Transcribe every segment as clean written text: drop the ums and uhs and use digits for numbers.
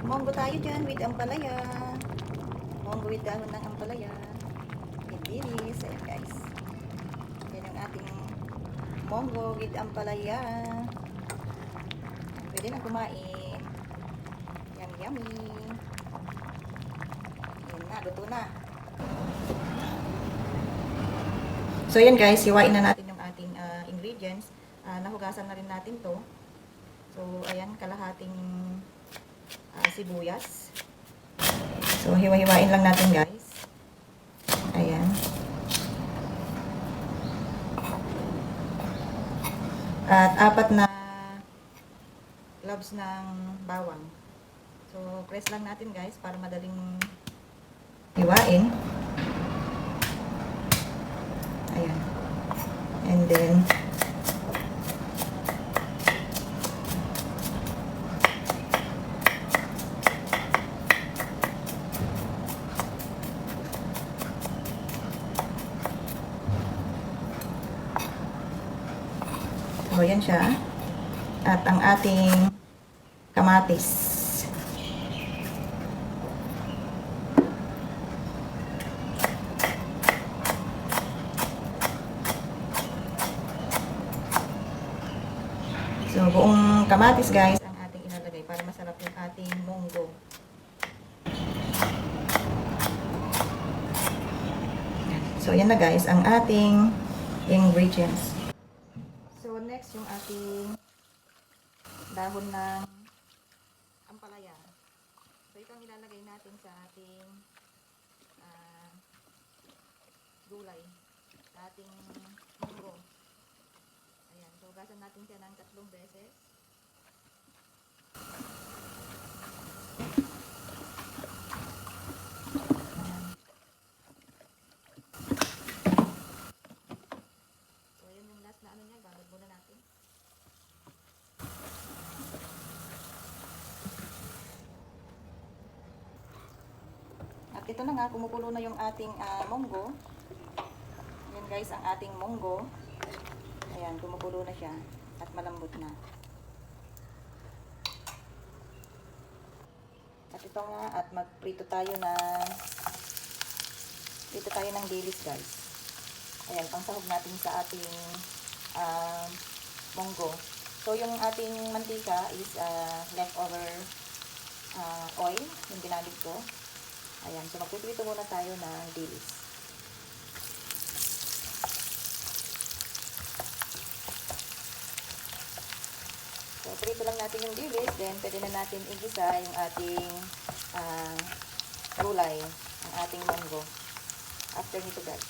Monggo tayo dyan with ampalaya. Monggo with dahon ng ampalaya. Idilis. Ayan guys. Yan ang ating monggo with ampalaya. Pwede na kumain. Yummy yummy. Ayan na, luto na. So yan guys, hiwain na natin yung ating ingredients. Nahugasan na rin natin to. So ayan, kalahating sibuyas. So hiwa-hiwain lang natin guys. Ayan. At 4 na cloves ng bawang. So press lang natin guys para madaling hiwain. Ayan. And then so yan siya. At ang ating kamatis. So, buong kamatis guys ang ating ilalagay para masarap yung ating monggo. So, yan na guys ang ating ingredients. So, next yung ating dahon ng ampalaya. So, ito ang ilalagay natin sa ating gulay, sa ating monggo. Ayan, so hugasan natin siya ng 3 beses. So, ayan yung last na ano niya, babad muna natin. At ito na nga, kumukulo na yung ating monggo. Ayan guys, ang ating monggo. Ayan, kumukulo na siya at malambot na. At ito nga, at magprito tayo ng dilis guys. Ayan, pangsahog natin sa ating monggo. So, yung ating mantika is leftover oil, yung ginamit ko. Ayan, so magpiprito muna tayo ng dilis. So, prito lang natin yung dilis, then pwede na natin igisa yung ating gulay, ang ating monggo. After nito guys.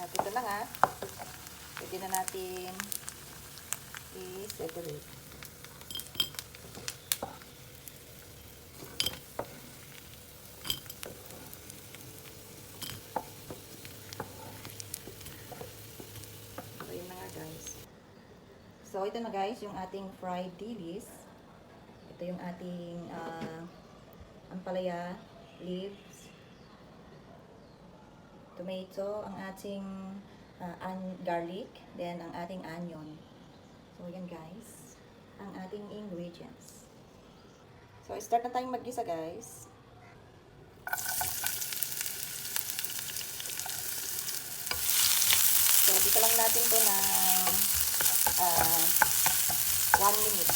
At ito na nga, pwede na natin i-separate. So, ito na guys, yung ating fried dilis. Ito yung ating ampalaya, leaves, tomato, ang ating garlic, then ang ating onion. So, yan guys, ang ating ingredients. So, start na tayong maggisa guys. So, dito lang natin to na 1 minute.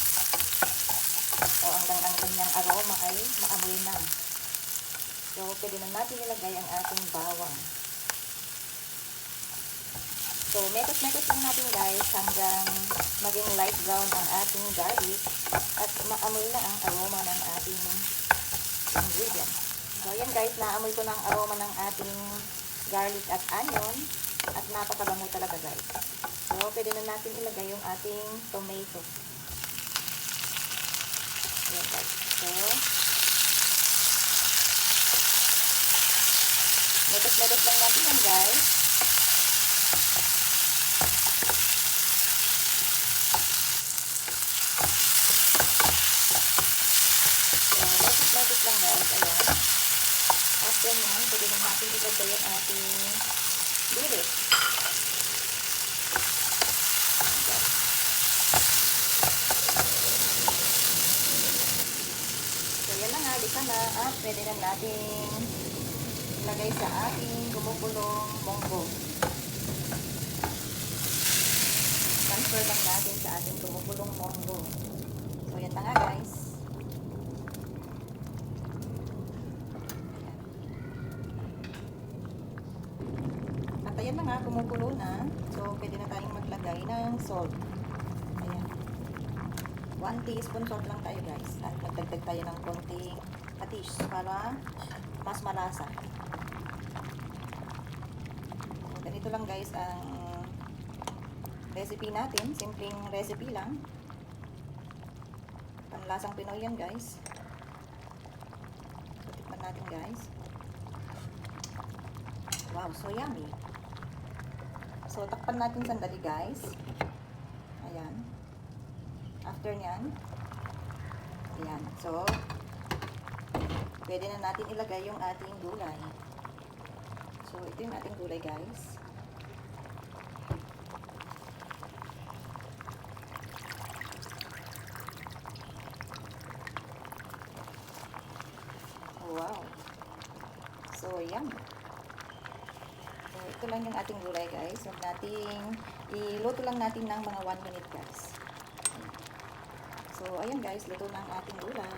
So, hanggang ang kanyang aroma ay maamoy na. So, pwede na natin ilagay ang ating bawang. So, mekos-mekos lang natin guys hanggang maging light brown ang ating garlic at maamoy na ang aroma ng ating ingredients. So, ayan guys, naamoy ko na ang aroma ng ating garlic at onion at napakabango talaga guys. So, pwede na natin ilagay yung ating tomato. Ayan guys. So, medot-medot lang natin yan guys. So, medot-medot lang guys. Ayan. After yan, pwede na natin ilagay yung ating dilis. balikan na at pwede na natin ilagay sa ating kumukulong munggo. Transfer lang natin sa ating kumukulong munggo. So, yan na nga guys. At ayan na nga, kumukulo na. So, pwede na tayong maglagay ng salt. Ayan. 1 teaspoon salt lang tayo guys. At magdagdag tayo ng konting patis para mas malasa. So, ganito lang guys ang recipe natin. Simpleng recipe lang. Panlasang Pinoy yan guys. So, tikman natin guys. Wow, so yummy. So, takpan natin sandali guys. Ayan. After nyan, ayan. So, pwede na natin ilagay yung ating gulay. So, ito yung ating gulay guys. Wow. So, yummy. So, ito lang yung ating gulay guys. Huwag nating iluto lang natin ng mga 1 minute guys. So, ayan guys, luto na ang ating gulay.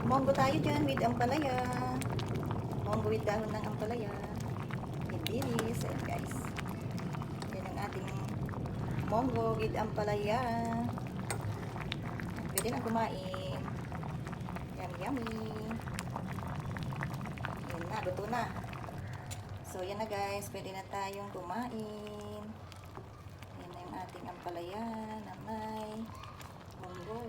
Munggo tayo dyan with ampalaya. Munggo with dahon ng ampalaya. With dilis. Ayan guys. Yan ang ating munggo with ampalaya. Pwede na kumain. Yummy, yummy. Yan na, luto na. So, yan na guys. Pwede na tayong kumain. Yan na yung ating ampalaya na may munggo.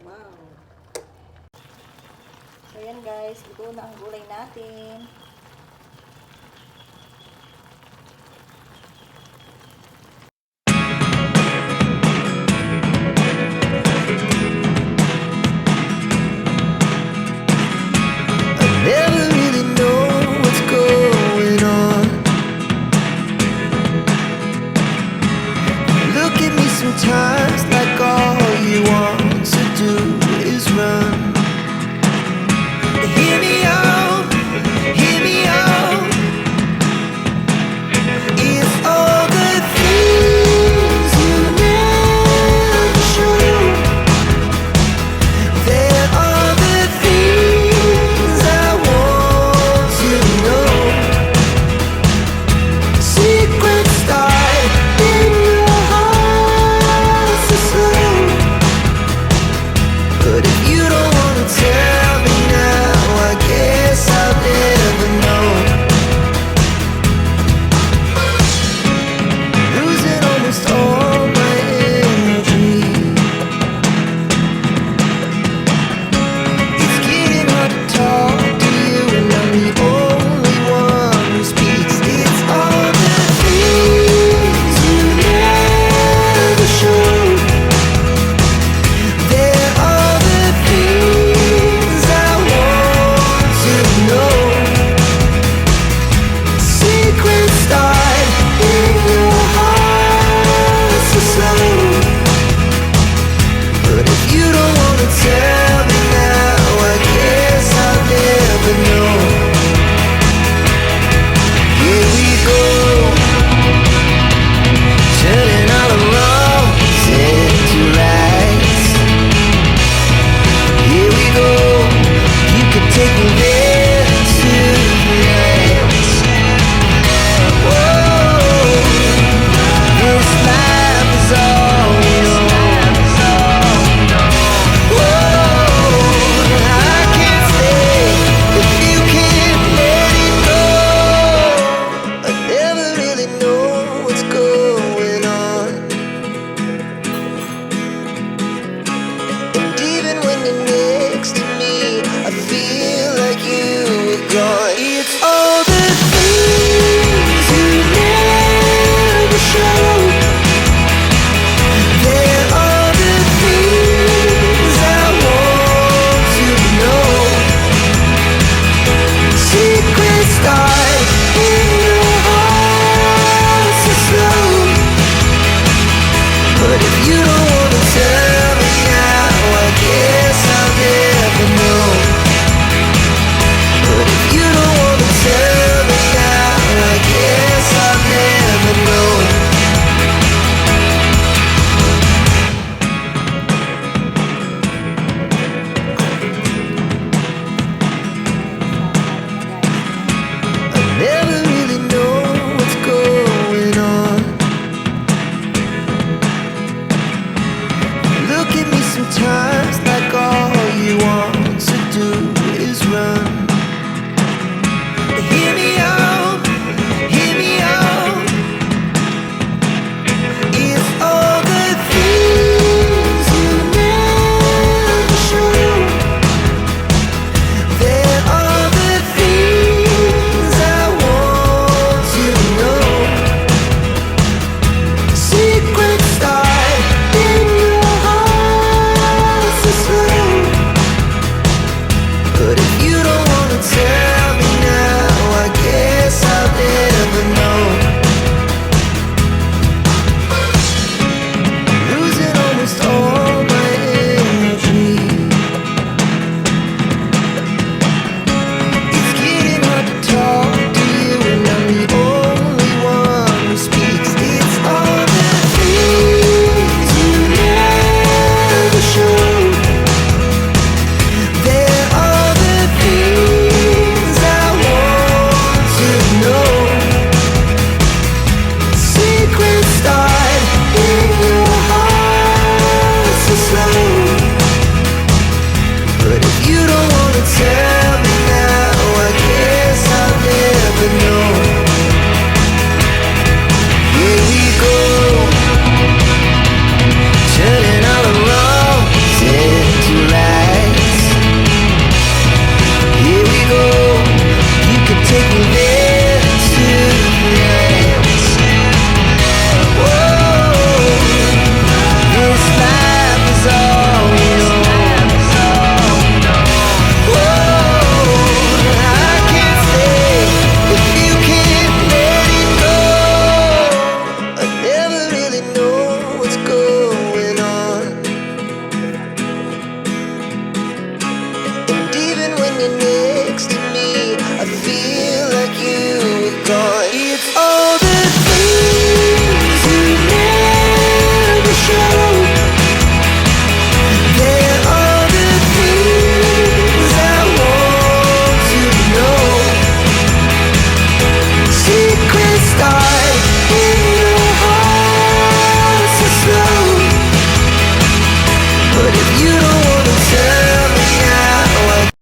Wow. So, yan guys. Luto na ang gulay natin. Never really know what's going on. Look at me sometimes.